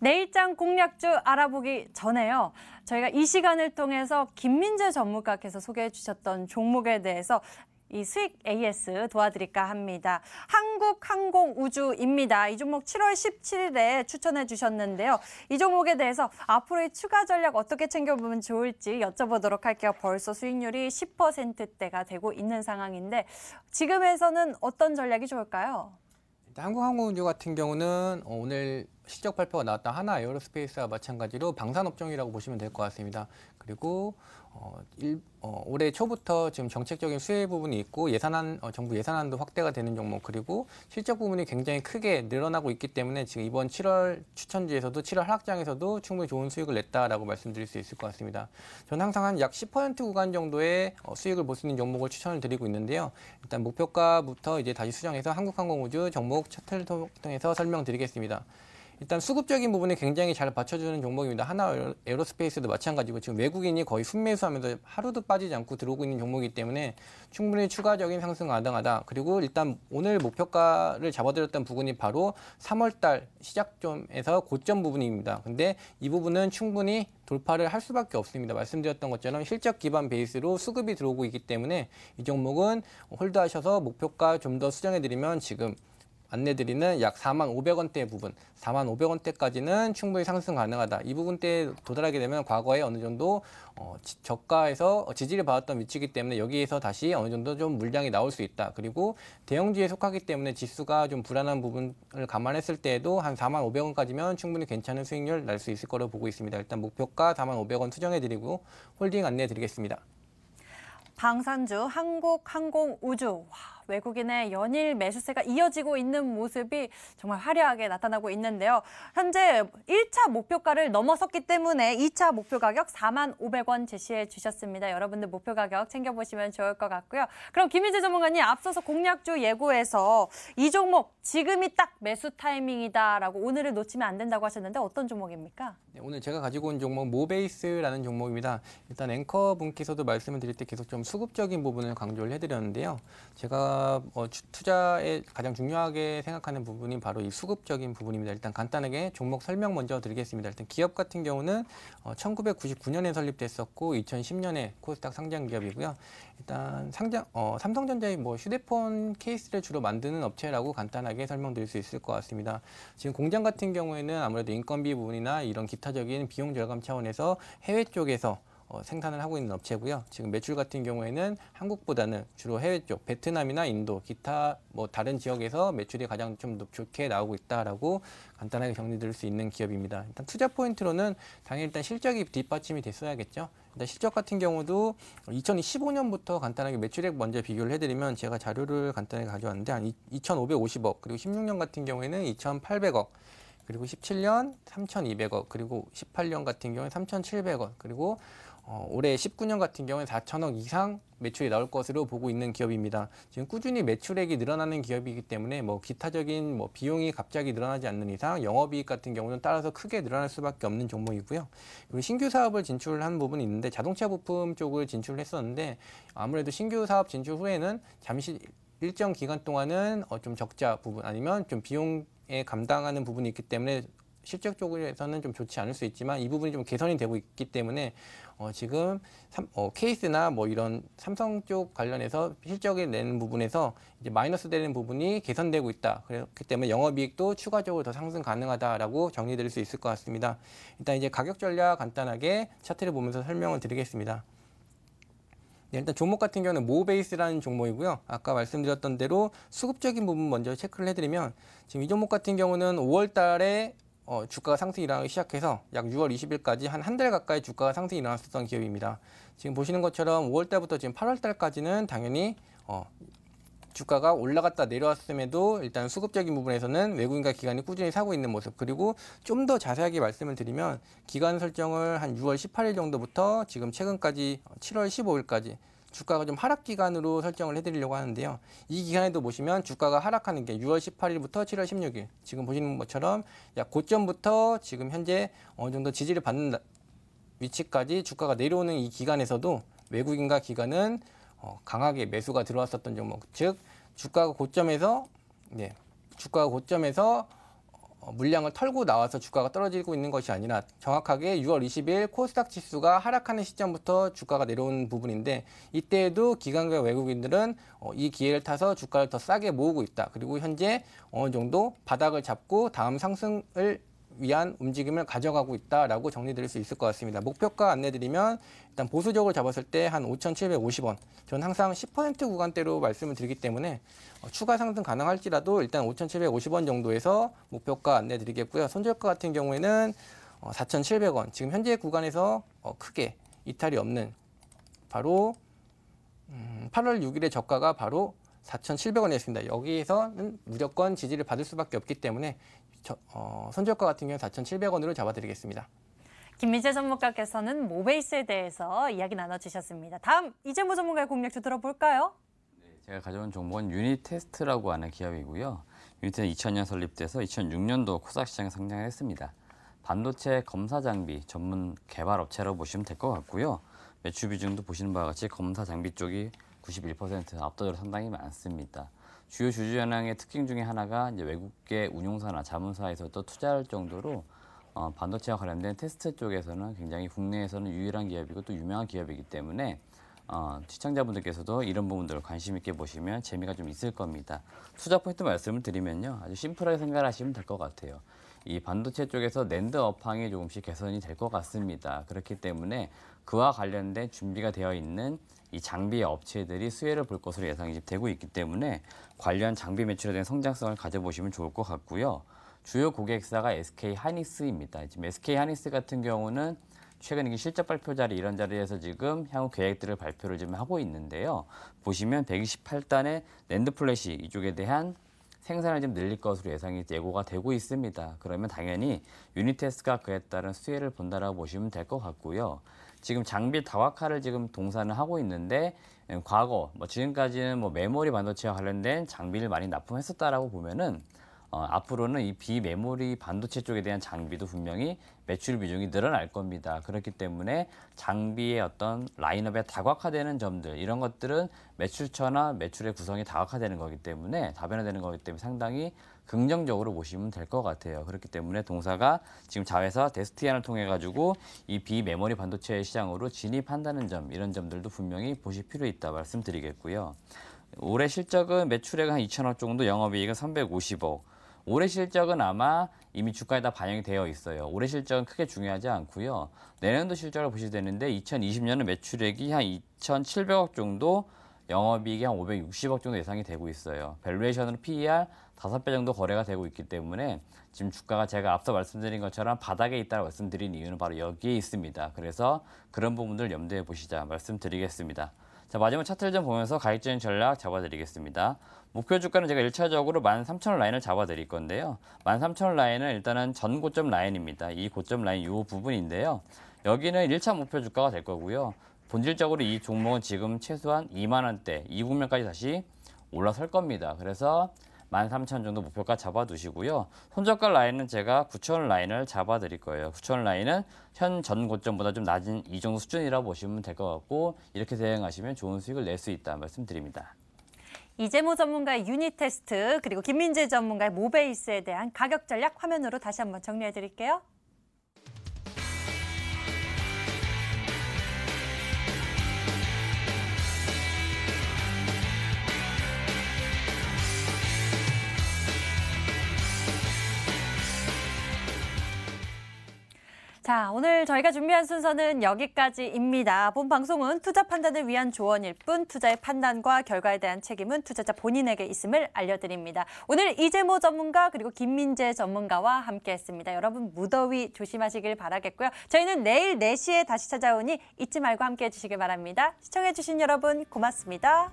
내일장 공략주 알아보기 전에요. 저희가 이 시간을 통해서 김민재 전문가께서 소개해 주셨던 종목에 대해서 이 수익 AS 도와드릴까 합니다. 한국항공우주입니다. 이 종목 7월 17일에 추천해 주셨는데요. 이 종목에 대해서 앞으로의 추가 전략 어떻게 챙겨보면 좋을지 여쭤보도록 할게요. 벌써 수익률이 10%대가 되고 있는 상황인데 지금에서는 어떤 전략이 좋을까요? 한국항공우주 같은 경우는 오늘 실적 발표가 나왔던 하나 에어로스페이스와 마찬가지로 방산업종이라고 보시면 될 것 같습니다. 그리고 올해 초부터 지금 정책적인 수혜 부분이 있고 정부 예산안도 확대가 되는 종목, 그리고 실적 부분이 굉장히 크게 늘어나고 있기 때문에 지금 이번 7월 추천주에서도 7월 하락장에서도 충분히 좋은 수익을 냈다라고 말씀드릴 수 있을 것 같습니다. 저는 항상 한 약 10% 구간 정도의 수익을 볼 수 있는 종목을 추천을 드리고 있는데요. 일단 목표가부터 이제 다시 수정해서 한국항공우주 종목 차트를 통해서 설명드리겠습니다. 일단 수급적인 부분이 굉장히 잘 받쳐주는 종목입니다. 하나 에어로스페이스도 마찬가지고 지금 외국인이 거의 순매수하면서 하루도 빠지지 않고 들어오고 있는 종목이기 때문에 충분히 추가적인 상승 가능하다. 그리고 일단 오늘 목표가를 잡아드렸던 부분이 바로 3월달 시작점에서 고점 부분입니다. 근데 이 부분은 충분히 돌파를 할 수밖에 없습니다. 말씀드렸던 것처럼 실적 기반 베이스로 수급이 들어오고 있기 때문에 이 종목은 홀드하셔서 목표가 좀 더 수정해드리면 지금 안내드리는 약 45,000원대 부분, 45,000원대까지는 충분히 상승 가능하다. 이 부분대에 도달하게 되면 과거에 어느 정도 저가에서 지지를 받았던 위치이기 때문에 여기에서 다시 어느 정도 좀 물량이 나올 수 있다. 그리고 대형주에 속하기 때문에 지수가 좀 불안한 부분을 감안했을 때에도 한 45,000원까지면 충분히 괜찮은 수익률 날 수 있을 거로 보고 있습니다. 일단 목표가 45,000원 수정해드리고 홀딩 안내해드리겠습니다. 방산주 한국항공우주. 외국인의 연일 매수세가 이어지고 있는 모습이 정말 화려하게 나타나고 있는데요. 현재 1차 목표가를 넘어섰기 때문에 2차 목표 가격 45,000원 제시해 주셨습니다. 여러분들 목표 가격 챙겨보시면 좋을 것 같고요. 그럼 김민재 전문가님, 앞서서 공략주 예고에서 이 종목 지금이 딱 매수 타이밍이다라고 오늘을 놓치면 안 된다고 하셨는데 어떤 종목입니까? 네, 오늘 제가 가지고 온 종목 모베이스라는 종목입니다. 일단 앵커 분께서도 말씀을 드릴 때 계속 좀 수급적인 부분을 강조를 해드렸는데요. 제가 투자에 가장 중요하게 생각하는 부분이 바로 이 수급적인 부분입니다. 일단 간단하게 종목 설명 먼저 드리겠습니다. 일단 기업 같은 경우는 1999년에 설립됐었고 2010년에 코스닥 상장 기업이고요. 일단 삼성전자의 휴대폰 케이스를 주로 만드는 업체라고 간단하게 설명드릴 수 있을 것 같습니다. 지금 공장 같은 경우에는 아무래도 인건비 부분이나 이런 기타적인 비용 절감 차원에서 해외 쪽에서 생산을 하고 있는 업체고요. 지금 매출 같은 경우에는 한국보다는 주로 해외 쪽, 베트남이나 인도, 기타 다른 지역에서 매출이 가장 좀 좋게 나오고 있다라고 간단하게 정리드릴 수 있는 기업입니다. 일단 투자 포인트로는 당연히 일단 실적이 뒷받침이 됐어야겠죠. 일단 실적 같은 경우도 2015년부터 간단하게 매출액 먼저 비교를 해드리면 제가 자료를 간단하게 가져왔는데 한 2,550억, 그리고 16년 같은 경우에는 2,800억, 그리고 17년 3,200억, 그리고 18년 같은 경우에 3,700억, 그리고 올해 19년 같은 경우에 4천억 이상 매출이 나올 것으로 보고 있는 기업입니다. 지금 꾸준히 매출액이 늘어나는 기업이기 때문에 기타적인 비용이 갑자기 늘어나지 않는 이상 영업이익 같은 경우는 따라서 크게 늘어날 수밖에 없는 종목이고요. 그리고 신규 사업을 진출한 부분이 있는데 자동차 부품 쪽을 진출을 했었는데 아무래도 신규 사업 진출 후에는 잠시 일정 기간 동안은 좀 적자 부분 아니면 좀 비용에 감당하는 부분이 있기 때문에 실적 쪽에서는 좀 좋지 않을 수 있지만 이 부분이 좀 개선이 되고 있기 때문에 지금 케이스나 이런 삼성 쪽 관련해서 실적을 내는 부분에서 이제 마이너스 되는 부분이 개선되고 있다. 그렇기 때문에 영업이익도 추가적으로 더 상승 가능하다라고 정리드릴 수 있을 것 같습니다. 일단 이제 가격 전략 간단하게 차트를 보면서 설명을 드리겠습니다. 네, 일단 종목 같은 경우는 모베이스라는 종목이고요. 아까 말씀드렸던 대로 수급적인 부분 먼저 체크를 해드리면 지금 이 종목 같은 경우는 5월 달에 주가가 상승이 일어나기 시작해서 약 6월 20일까지 한 달 가까이 주가가 상승이 일어났었던 기업입니다. 지금 보시는 것처럼 5월 달부터 지금 8월 달까지는 당연히 주가가 올라갔다 내려왔음에도 일단 수급적인 부분에서는 외국인과 기관이 꾸준히 사고 있는 모습, 그리고 좀 더 자세하게 말씀을 드리면 기간 설정을 한 6월 18일 정도부터 지금 최근까지 7월 15일까지 주가가 좀 하락 기간으로 설정을 해드리려고 하는데요. 이 기간에도 보시면 주가가 하락하는 게 6월 18일부터 7월 16일, 지금 보시는 것처럼 약 고점부터 지금 현재 어느 정도 지지를 받는 위치까지 주가가 내려오는 이 기간에서도 외국인과 기관은 강하게 매수가 들어왔었던 종목, 즉 주가가 고점에서 물량을 털고 나와서 주가가 떨어지고 있는 것이 아니라 정확하게 6월 20일 코스닥 지수가 하락하는 시점부터 주가가 내려온 부분인데 이때에도 기관과 외국인들은 이 기회를 타서 주가를 더 싸게 모으고 있다. 그리고 현재 어느 정도 바닥을 잡고 다음 상승을 위한 움직임을 가져가고 있다라고 정리드릴 수 있을 것 같습니다. 목표가 안내드리면 일단 보수적으로 잡았을 때 한 5,750원. 저는 항상 10% 구간대로 말씀을 드리기 때문에 추가 상승 가능할지라도 일단 5,750원 정도에서 목표가 안내드리겠고요. 손절가 같은 경우에는 4,700원. 지금 현재 구간에서 크게 이탈이 없는 바로 8월 6일의 저가가 바로 4,700원이었습니다. 여기에서는 무조건 지지를 받을 수밖에 없기 때문에 손절가 같은 경우는 4,700원으로 잡아드리겠습니다. 김민재 전문가께서는 모베이스에 대해서 이야기 나눠주셨습니다. 다음 이재모 전문가의 공략도 들어볼까요? 네, 제가 가져온 종목은 유니테스트라고 하는 기업이고요. 유니테스트는 2000년 설립돼서 2006년도 코스닥 시장에 상장을 했습니다. 반도체 검사 장비 전문 개발 업체라고 보시면 될 것 같고요. 매출 비중도 보시는 바와 같이 검사 장비 쪽이 91% 압도적으로 상당히 많습니다. 주요 주주 현황의 특징 중에 하나가 이제 외국계 운용사나 자문사에서도 투자할 정도로 반도체와 관련된 테스트 쪽에서는 굉장히 국내에서는 유일한 기업이고 또 유명한 기업이기 때문에 시청자분들께서도 이런 부분들을 관심 있게 보시면 재미가 좀 있을 겁니다. 투자 포인트 말씀을 드리면요, 아주 심플하게 생각하시면 될 것 같아요. 이 반도체 쪽에서 낸드 업황이 조금씩 개선이 될 것 같습니다. 그렇기 때문에 그와 관련된 준비가 되어 있는 이 장비 업체들이 수혜를 볼 것으로 예상이 되고 있기 때문에 관련 장비 매출에 대한 성장성을 가져보시면 좋을 것 같고요. 주요 고객사가 SK 하이닉스입니다. 지금 SK 하이닉스 같은 경우는 최근 이게 실적 발표 자리 이런 자리에서 지금 향후 계획들을 발표를 지금 하고 있는데요. 보시면 128단의 낸드 플래시 이쪽에 대한 생산을 좀 늘릴 것으로 예고가 되고 있습니다. 그러면 당연히 유니테스가 그에 따른 수혜를 본다라고 보시면 될 것 같고요. 지금 장비 다각화를 지금 동사는 하고 있는데 과거 지금까지는 메모리 반도체와 관련된 장비를 많이 납품했었다라고 보면은 앞으로는 이 비메모리 반도체 쪽에 대한 장비도 분명히 매출 비중이 늘어날 겁니다. 그렇기 때문에 장비의 어떤 라인업에 다각화되는 점들 이런 것들은 매출처나 매출의 구성이 다각화되는 거기 때문에 다변화되는 거기 때문에 상당히 긍정적으로 보시면 될 것 같아요. 그렇기 때문에 동사가 지금 자회사 데스티안을 통해 가지고 이 비메모리 반도체 시장으로 진입한다는 점 이런 점들도 분명히 보실 필요 있다 말씀드리겠고요. 올해 실적은 매출액 한 2천억 정도, 영업이익은 350억. 올해 실적은 아마 이미 주가에 다 반영이 되어 있어요. 올해 실적은 크게 중요하지 않고요. 내년도 실적을 보시게 되는데 2020년은 매출액이 한 2,700억 정도, 영업이익이 한 560억 정도 예상이 되고 있어요. 밸류에이션으로 PER 5배 정도 거래가 되고 있기 때문에 지금 주가가 제가 앞서 말씀드린 것처럼 바닥에 있다고 말씀드린 이유는 바로 여기에 있습니다. 그래서 그런 부분들 염두에 보시자 말씀드리겠습니다. 자, 마지막 차트를 좀 보면서 가격적인 전략 잡아드리겠습니다. 목표 주가는 제가 1차적으로 13,000원 라인을 잡아드릴 건데요. 13,000원 라인은 일단은 전 고점 라인입니다. 이 고점 라인 이 부분인데요. 여기는 1차 목표 주가가 될 거고요. 본질적으로 이 종목은 지금 최소한 2만 원대, 이 국면까지 다시 올라설 겁니다. 그래서 13,000원 정도 목표가 잡아두시고요. 손저가 라인은 제가 9,000원 라인을 잡아드릴 거예요. 9,000원 라인은 현 전 고점보다 좀 낮은 이 정도 수준이라고 보시면 될 것 같고 이렇게 대응하시면 좋은 수익을 낼 수 있다 말씀드립니다. 이재모 전문가의 유니테스트 그리고 김민재 전문가의 모베이스에 대한 가격 전략 화면으로 다시 한번 정리해 드릴게요. 자, 오늘 저희가 준비한 순서는 여기까지입니다. 본 방송은 투자 판단을 위한 조언일 뿐 투자의 판단과 결과에 대한 책임은 투자자 본인에게 있음을 알려드립니다. 오늘 이재모 전문가 그리고 김민재 전문가와 함께했습니다. 여러분 무더위 조심하시길 바라겠고요. 저희는 내일 4시에 다시 찾아오니 잊지 말고 함께해 주시길 바랍니다. 시청해 주신 여러분 고맙습니다.